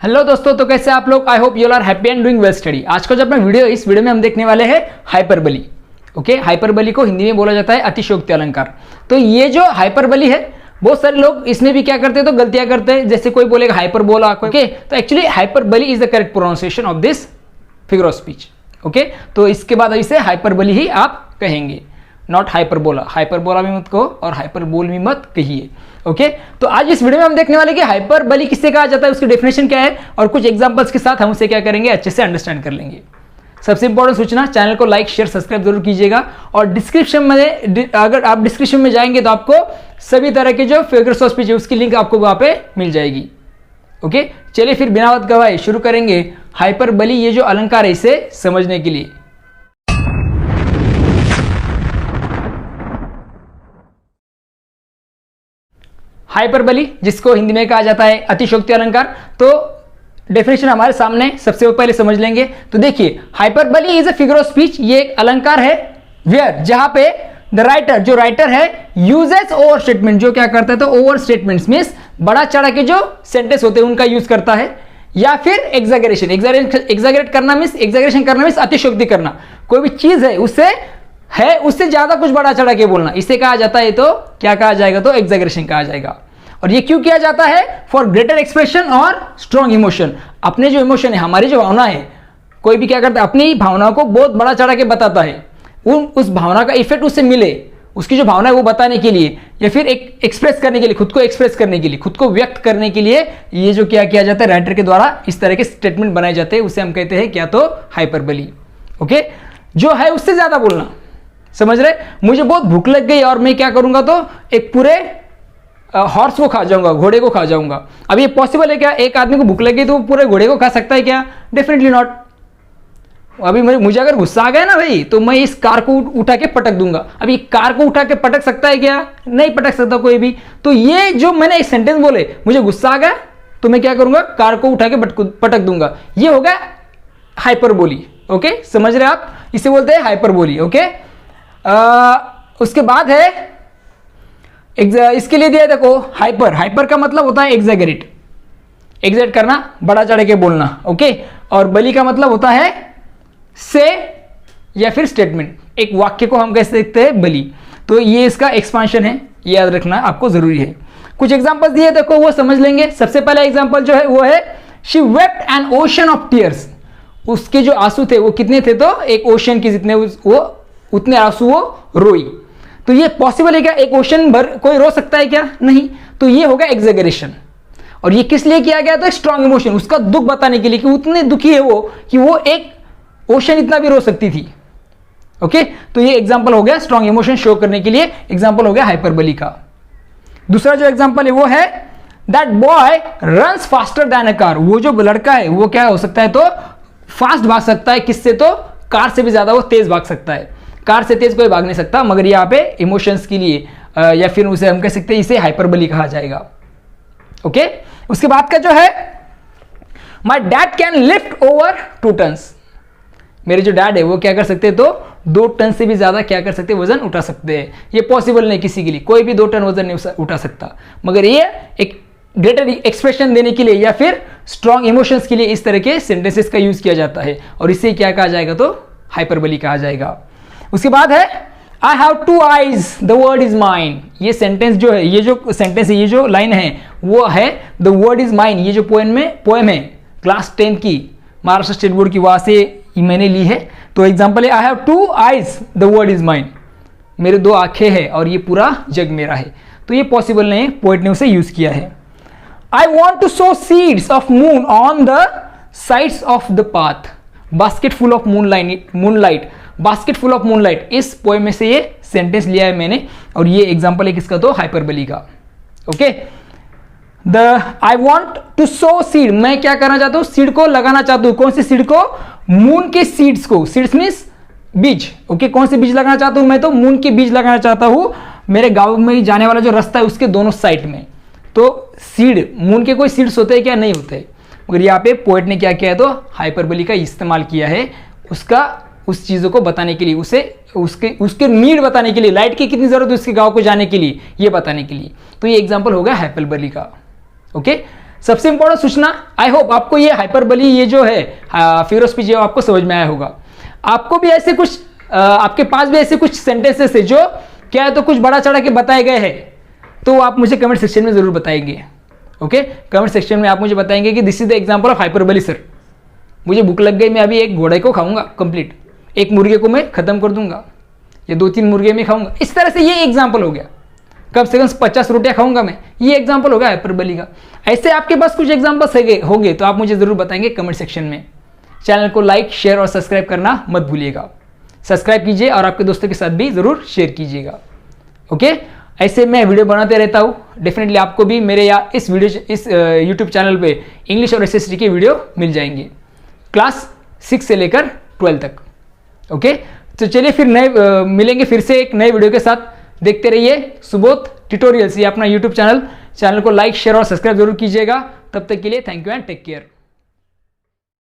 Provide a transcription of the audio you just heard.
Hello दोस्तों, तो कैसे आप लोग? I hope you are happy and doing well study. आज का जो अपना वीडियो है, इस वीडियो में हम देखने वाले हैं हाइपरबली। ओके, हाइपरबली को हिंदी में बोला जाता है अतिशयोक्ति अलंकार। तो ये जो हाइपरबली है, बहुत सारे लोग इसमें भी क्या करते हैं तो गलतियां करते हैं। जैसे कोई बोलेगा हाइपरबोला। ओके, तो actually hyperbole is the correct pronunciation of this figure of speech. Okay, तो इसके बाद इसे हाइपरबली ही आप कहेंगे, नॉट हाइपरबोला। हाइपरबोला भी मत कहो और हाइपरबोल भी मत कहिए। ओके, तो आज इस वीडियो में हम देखने वाले कि हाइपरबली किससे कहा जाता है, उसकी डेफिनेशन क्या है, और कुछ एग्जांपल्स के साथ हम उसे क्या करेंगे, अच्छे से अंडरस्टैंड कर लेंगे। सबसे इंपॉर्टेंट सूचना, चैनल को लाइक शेयर सब्सक्राइब जरूर कीजिएगा। और डिस्क्रिप्शन में, अगर आप डिस्क्रिप्शन में जाएंगे तो आपको सभी तरह के जो फिगर्स ऑफ स्पीच है उसकी लिंक आपको वहां पे मिल जाएगी। ओके, चलिए फिर बिना वक्त गवाए शुरू करेंगे हाइपरबली, ये जो अलंकार है इसे समझने के लिए। हाइपरबली, जिसको हिंदी में कहा जाता है अतिशयोक्ति अलंकार, तो डेफिनेशन हमारे सामने सबसे पहले समझ लेंगे। तो देखिए, hyperbole is a figure of speech, ये एक अलंकार है वेयर, जहां पे द राइटर, जो राइटर है, यूजेस ओवर स्टेटमेंट, जो क्या करता है तो ओवर स्टेटमेंट्स मींस बड़ा चढ़ा के जो सेंटेंस होते हैं उनका यूज करता है, या फिर एग्जैगरेशन। एग्जैगरेट करना मींस, एग्जैगरेशन करना मींस अतिशयोक्ति करना। कोई भी चीज है उससे ज्यादा कुछ बड़ा चढ़ा के बोलना, इसे कहा जाता है तो क्या कहा जाएगा, तो एग्जैगरेशन कहा जाएगा। और ये क्यों किया जाता है? फॉर ग्रेटर एक्सप्रेशन और स्ट्रॉन्ग इमोशन। अपने जो इमोशन है, हमारी जो भावना है, कोई भी क्या करता है अपनी भावना को बहुत बड़ा चढ़ा के बताता है, उस भावना का इफेक्ट उससे मिले, उसकी जो भावना है वो बताने के लिए, या फिर एक एक्सप्रेस करने के लिए, खुद को एक्सप्रेस करने के लिए, खुद को व्यक्त करने के लिए, ये जो क्या किया जाता है राइटर के द्वारा, इस तरह के स्टेटमेंट बनाए जाते हैं, उसे हम कहते हैं क्या, तो हाइपरबली। ओके, जो है उससे ज्यादा बोलना। समझ रहे? मुझे बहुत भूख लग गई और मैं क्या करूंगा, तो एक पूरे हॉर्स को खा जाऊंगा, घोड़े को खा जाऊंगा। अब ये पॉसिबल है क्या? एक आदमी को भूख लग गई तो वो पूरे घोड़े को खा सकता है क्या? Definitely not. अभी मुझे अगर गुस्सा आ गया ना भाई, तो मैं इस कार को उठा के पटक दूंगा। अभी कार को उठा के पटक सकता है क्या? नहीं पटक सकता कोई भी। तो ये जो मैंने एक सेंटेंस बोले, मुझे गुस्सा आ गया तो मैं क्या करूंगा, कार को उठा के पटक दूंगा, ये हो गया हाइपरबोली। ओके, समझ रहे आप? इसे बोलते हैं हाइपरबोली। ओके, उसके बाद है इसके लिए दिया, देखो हाइपर का मतलब होता है एग्जैगरेट करना, बड़ा चढ़ के बोलना। ओके, और बली का मतलब होता है से या फिर स्टेटमेंट, एक वाक्य को हम कह सकते हैं बली। तो ये इसका एक्सपांशन है, ये याद रखना आपको जरूरी है। कुछ एग्जांपल्स दिए, देखो वो समझ लेंगे। सबसे पहला एग्जांपल जो है वो है she wept N ocean of tears. उसके जो आंसू थे वो कितने थे, तो एक ओशन के जितने, वो उतने आंसू वो रोई। तो ये पॉसिबल है क्या? एक ओशन भर कोई रो सकता है क्या? नहीं। तो ये होगा एग्जैगरेशन। और ये किस लिए किया गया? तो स्ट्रॉन्ग इमोशन, उसका दुख बताने के लिए कि उतने दुखी है वो कि वो एक ओशन इतना भी रो सकती थी। ओके, तो ये एग्जांपल हो गया स्ट्रॉन्ग इमोशन शो करने के लिए, एग्जांपल हो गया हाइपरबली का। दूसरा जो एग्जांपल है वो है that boy runs faster than a car. वो जो लड़का है वो क्या हो सकता है, तो फास्ट भाग सकता है। किससे? तो कार से भी ज्यादा वो तेज भाग सकता है। कार से तेज कोई भाग नहीं सकता, मगर यहाँ पे इमोशंस के लिए, या फिर उसे हम कह सकते हैं इसे हाइपरबली कहा जाएगा। ओके, उसके बाद का जो है my dad can lift over 2 tons. मेरे जो डैड है वो क्या कर सकते हैं, तो 2 टन से भी ज्यादा क्या कर सकते हैं, वजन उठा सकते हैं। ये पॉसिबल नहीं किसी के लिए, कोई भी 2 टन वजन नहीं उठा सकता, मगर ये एक ग्रेटर एक्सप्रेशन देने के लिए या फिर स्ट्रॉन्ग इमोशंस के लिए इस तरह के सेंटेंसेस का यूज किया जाता है, और इसे क्या कहा जाएगा, तो हाइपरबली कहा जाएगा। उसके बाद है I have 2 eyes, the word is mine. ये सेंटेंस जो है, ये जो सेंटेंस है, ये जो लाइन है वो है द वर्ड इज माइन। ये जो पोएम है क्लास 10 की, महाराष्ट्र स्टेट बोर्ड की, वहां से मैंने ली है। तो एग्जांपल है I have 2 eyes, the word is mine. मेरे 2 आंखें हैं और ये पूरा जग मेरा है। तो ये पॉसिबल नहीं, पोएट ने उसे यूज किया है। I want to sow seeds of moon on the sides of the path, basket full of moonlight. Basket full of moonlight, इस पोएम में से ये सेंटेंस लिया है मैंने, और ये एग्जांपल है किसका, तो हाइपरबली का। Okay, the I want to sow seed, मैं क्या करना चाहता हूं, सीड को लगाना चाहता हूं। कौन सी सीड को? मून के सीड्स को। सीड्स मीन्स बीज। ओके, कौन से बीज लगाना चाहता हूं मैं, तो मून के बीज लगाना चाहता हूं मेरे गांव में जाने वाला जो रास्ता है उसके दोनों साइड में। तो सीड, मून के कोई सीड्स होते हैं क्या? नहीं होते, मगर यहाँ पे पोएट ने क्या किया है, तो हाइपरबली का इस्तेमाल किया है, उस चीजों को बताने के लिए, उसके नीड बताने के लिए, लाइट की कितनी जरूरत है उसके गांव को जाने के लिए, ये बताने के लिए। तो ये एग्जांपल होगा हाइपरबली का। ओके, सबसे इंपॉर्टेंट सूचना, आई होप आपको ये हाइपरबली ये जो है फिगर ऑफ स्पीच आपको समझ में आया होगा। आपको भी ऐसे कुछ आपके पास भी ऐसे कुछ सेंटेंसेस है जो क्या है तो कुछ बड़ा चढ़ा के बताए गए हैं, तो आप मुझे कमेंट सेक्शन में जरूर बताएंगे। ओके, कमेंट सेक्शन में आप मुझे बताएंगे कि this is the example of hyperbole sir. मुझे भूख लग गई, मैं अभी एक घोड़े को खाऊंगा कंप्लीट, एक मुर्गे को मैं खत्म कर दूंगा, या 2-3 मुर्गे में खाऊंगा। इस तरह से ये एग्जाम्पल हो गया। कम से कम 50 रोटियां खाऊंगा मैं, ये एग्जाम्पल होगा हाइपरबली का। ऐसे आपके पास कुछ एग्जाम्पल्स होंगे तो आप मुझे जरूर बताएंगे कमेंट सेक्शन में। चैनल को लाइक, शेयर और सब्सक्राइब करना मत भूलिएगा। सब्सक्राइब कीजिए और आपके दोस्तों के साथ भी जरूर शेयर कीजिएगा। ओके, ऐसे मैं वीडियो बनाते रहता हूँ। डेफिनेटली आपको भी मेरे इस यूट्यूब चैनल पे इंग्लिश और एसएसटी के वीडियो मिल जाएंगे, क्लास 6 से लेकर 12 तक। ओके, तो चलिए फिर मिलेंगे फिर से एक नए वीडियो के साथ। देखते रहिए सुबोध ट्यूटोरियल्स, ये अपना यूट्यूब चैनल को लाइक, शेयर और सब्सक्राइब जरूर कीजिएगा। तब तक के लिए thank you and take care.